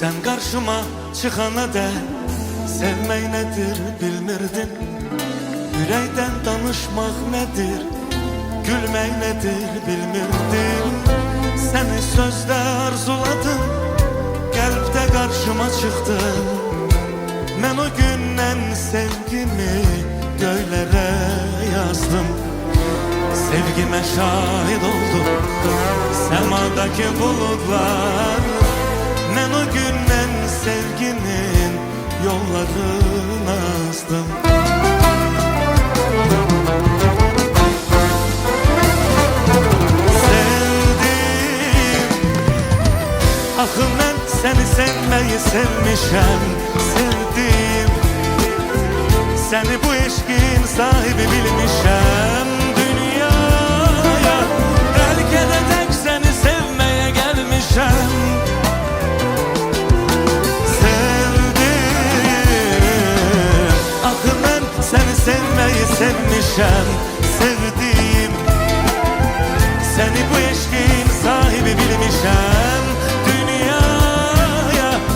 Sen karşıma çıkana de sevmek nedir bilmirdin. Yürekten danışmak nedir, gülmek nedir bilmirdin. Seni sözde arzuladım, kalpte karşıma çıktın. Ben o günden sevgimi göylere yazdım. Sevgime şahit oldu semadaki bulutlar. Ben o günden sevginin yollarını azdım. Sevdim, ahı ben seni sevmeyi sevmişem. Sevdim, seni bu eşkin sahibi bilmişem. Dünyaya belki de tek seni sevmeye gelmişem. Sevmeyi sevmişem, sevdim seni bu eşkin